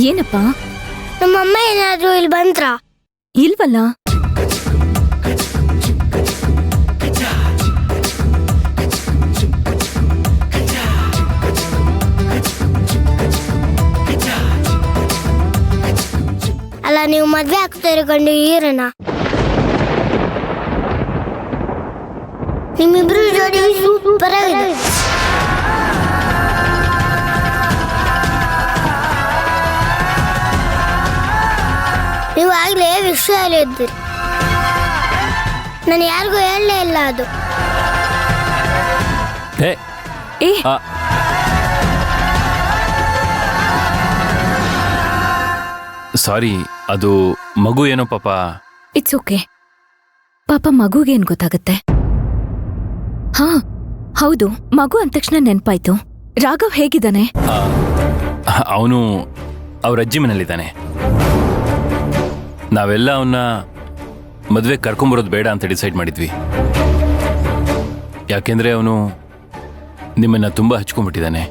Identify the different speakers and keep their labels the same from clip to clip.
Speaker 1: ಏನಪ್ಪ?
Speaker 2: ನಮ್ಮಮ್ಮ ಏನಾದ್ರೂ ಇಲ್ಲಿ ಬಂದ್ರ?
Speaker 1: ಇಲ್ವಲ್ಲ.
Speaker 2: ಅಲ್ಲ, ನೀವು ಮದ್ವೆ ಆಗ್ತಾರೆ ಗಂಡು ಹೀರೋನ? ನಿಮ್ಮಿಬ್ರು ಜೋಡಿ ಸೂಪರ್ ಆಗಿದೆ. ನೀವು ಆಗ್ಲೇ ವಿಷಯ ಹೇಳಿದ್ರಿ, ನಾನು ಯಾರಿಗೂ ಹೇಳಲೇ ಇಲ್ಲ ಅದು.
Speaker 3: ಸಾರಿ, ಅದು ಮಗು ಏನೋ ಪಾಪ.
Speaker 1: It's okay. ಪಾಪ ಮಗುಗೇನ್ ಗೊತ್ತಾಗತ್ತೆ? ಹಾ ಹೌದು, ಮಗು ಅಂದ ತಕ್ಷಣ ನೆನ್ಪಾಯ್ತು. ರಾಘವ್ ಹೇಗಿದ್ದಾನೆ?
Speaker 3: ಅವನು ಅವ್ರ ಅಜ್ಜಿ ಮನೇಲಿದ್ದಾನೆ. ನಾವೆಲ್ಲ ಅವನ್ನ ಮದುವೆ ಕರ್ಕೊಂಬರೋದು ಬೇಡ ಅಂತ ಡಿಸೈಡ್ ಮಾಡಿದ್ವಿ. ಯಾಕೆಂದ್ರೆ ಅವನು ನಿಮ್ಮನ್ನ ತುಂಬಾ ಹಚ್ಕೊಂಡ್ಬಿಟ್ಟಿದ್ದಾನೆ.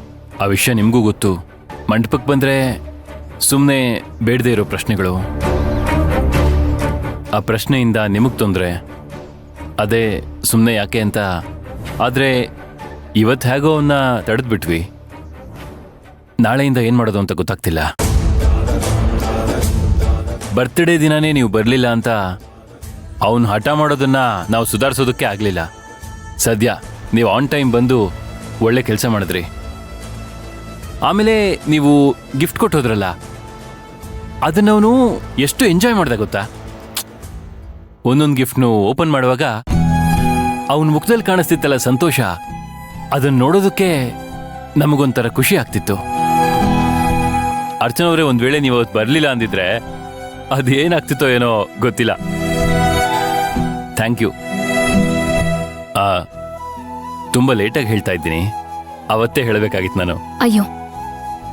Speaker 3: ಆ ವಿಷಯ ನಿಮಗೂ ಗೊತ್ತು. ಮಂಟಪಕ್ಕೆ ಬಂದ್ರೆ ಸುಮ್ಮನೆ ಬೇಡದೇ ಇರೋ ಪ್ರಶ್ನೆಗಳು, ಆ ಪ್ರಶ್ನೆಯಿಂದ ನಿಮಗೆ ತೊಂದರೆ, ಅದೇ ಸುಮ್ಮನೆ ಯಾಕೆ ಅಂತ. ಆದರೆ ಇವತ್ತು ಹೇಗೋ ಅವನ್ನ ತಡೆದ್ಬಿಟ್ವಿ. ನಾಳೆಯಿಂದ ಏನು ಮಾಡೋದು ಅಂತ ಗೊತ್ತಾಗ್ತಿಲ್ಲ. ಬರ್ತ್ಡೇ ದಿನನೇ ನೀವು ಬರಲಿಲ್ಲ ಅಂತ ಅವನು ಹಠ ಮಾಡೋದನ್ನ ನಾವು ಸುಧಾರಿಸೋದಕ್ಕೆ ಆಗಲಿಲ್ಲ. ಸದ್ಯ ನೀವು ಆನ್ ಟೈಮ್ ಬಂದು ಒಳ್ಳೆ ಕೆಲಸ ಮಾಡಿದ್ರಿ. ಆಮೇಲೆ ನೀವು ಗಿಫ್ಟ್ ಕೊಟ್ಟೋದ್ರಲ್ಲ, ಅದನ್ನವನು ಎಷ್ಟು ಎಂಜಾಯ್ ಮಾಡ್ದ ಗೊತ್ತಾ? ಒಂದೊಂದು ಗಿಫ್ಟ್ನು ಓಪನ್ ಮಾಡುವಾಗ ಅವನ ಮುಖದಲ್ಲಿ ಕಾಣಿಸ್ತಿತ್ತಲ್ಲ ಸಂತೋಷ, ಅದನ್ನ ನೋಡೋದಕ್ಕೆ ನಮಗೊಂಥರ ಖುಷಿ ಆಗ್ತಿತ್ತು. ಅರ್ಚನವ್ರೆ, ಒಂದ್ ವೇಳೆ ನೀವು ಅವತ್ತು ಬರಲಿಲ್ಲ ಅಂದಿದ್ರೆ ಅದೇನಾಗ್ತಿತ್ತೋ ಏನೋ ಗೊತ್ತಿಲ್ಲ. Thank you. ತುಂಬಾ ಲೇಟಾಗಿ ಹೇಳ್ತಾ ಇದ್ದೀನಿ, ಅವತ್ತೇ ಹೇಳಬೇಕಾಗಿತ್ತು ನಾನು.
Speaker 1: ಅಯ್ಯೋ,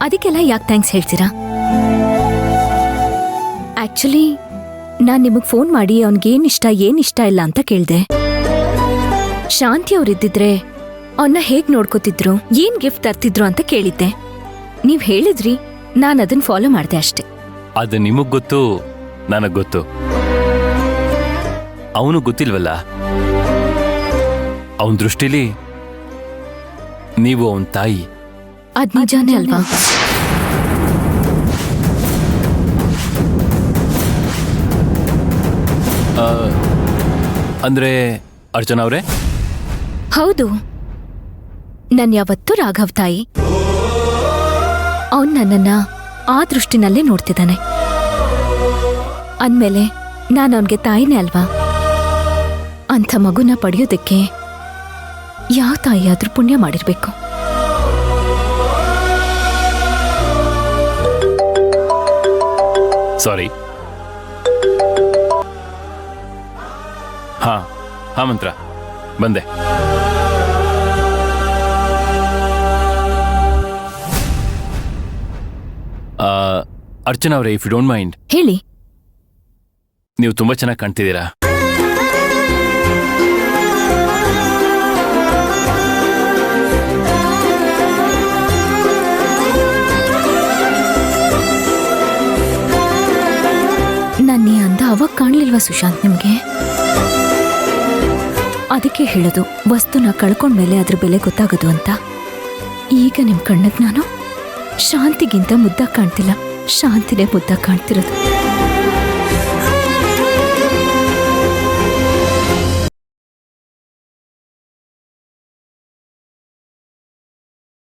Speaker 1: ಅದಕ್ಕೆಲ್ಲ ಯಾಕೆ ಥ್ಯಾಂಕ್ಸ್ ಹೇಳ್ತೀರಾ? ಆಕ್ಚುಲಿ ನಾನ್ ನಿಮಗ್ ಫೋನ್ ಮಾಡಿ ಅವನ್ಗೇನಿಷ್ಟ ಏನಿಷ್ಟ ಇಲ್ಲ ಅಂತ ಕೇಳ್ದೆ. ಶಾಂತಿ ಅವ್ರಿದ್ದಿದ್ರೆ ಅವನ್ನ ಹೇಗ್ ನೋಡ್ಕೋತಿದ್ರು, ಏನ್ ಗಿಫ್ಟ್ ತರ್ತಿದ್ರು ಅಂತ ಕೇಳಿದ್ದೆ. ನೀವ್ ಹೇಳಿದ್ರಿ, ನಾನ್ ಅದನ್ನ ಫಾಲೋ ಮಾಡ್ದೆ ಅಷ್ಟೇ.
Speaker 3: ಅದು ನಿಮಗ್ ಗೊತ್ತು, ನನಗ್ ಗೊತ್ತು. ಅವನು ಗೊತ್ತಿಲ್ವಲ್ಲ. ಅವನ ದೃಷ್ಟಿಲಿ ನೀವು ಅವನ ತಾಯಿ.
Speaker 1: ಅದ್ ನಿಜಾನೇ ಅಲ್ವಾ?
Speaker 3: ಅಂದ್ರೆ ಅರ್ಚನಾ ಅವ್ರೆ?
Speaker 1: ಹೌದು, ನನ್ ಯಾವತ್ತೂ ರಾಘವ್ ತಾಯಿ. ಅವನ್ ನನ್ನನ್ನ ಆ ದೃಷ್ಟಿನಲ್ಲೇ ನೋಡ್ತಿದ್ದಾನೆ ಅಂದ್ಮೇಲೆ ನಾನು ಅವನ್ಗೆ ತಾಯಿನೇ ಅಲ್ವಾ? ಅಂಥ ಮಗುನ ಪಡೆಯೋದಕ್ಕೆ ಯಾವ ತಾಯಿಯಾದ್ರೂ ಪುಣ್ಯ ಮಾಡಿರ್ಬೇಕು.
Speaker 3: ಸಾರಿ. ಹಾ ಮಂತ್ರ, ಬಂದೆ. ಅರ್ಚನಾ ಅವರೇ, ಇಫ್ ಯು ಡೋಂಟ್ ಮೈಂಡ್.
Speaker 1: ಹೇಳಿ.
Speaker 3: ನೀವು ತುಂಬಾ ಚೆನ್ನಾಗಿ ಕಾಣ್ತಿದ್ದೀರಾ.
Speaker 1: ನನ್ನ ಈ ಅಂದ ಅವಾಗ ಕಾಣ್ಲಿಲ್ವಾ ಸುಶಾಂತ್ ನಿಮ್ಗೆ? ಅದಕ್ಕೆ ಹೇಳೋದು, ವಸ್ತುನ ಕಳ್ಕೊಂಡ್ಮೇಲೆ ಅದ್ರ ಬೆಲೆ ಗೊತ್ತಾಗೋದು ಅಂತ. ಈಗ ನಿಮ್ ಕಣ್ಣಗ್ ನಾನು ಶಾಂತಿಗಿಂತ ಮುದ್ದಾಗಿ ಕಾಣ್ತಿಲ್ಲ, ಶಾಂತಿನೇ ಮುದ್ದಾಗಿ ಕಾಣ್ತಿರೋದು.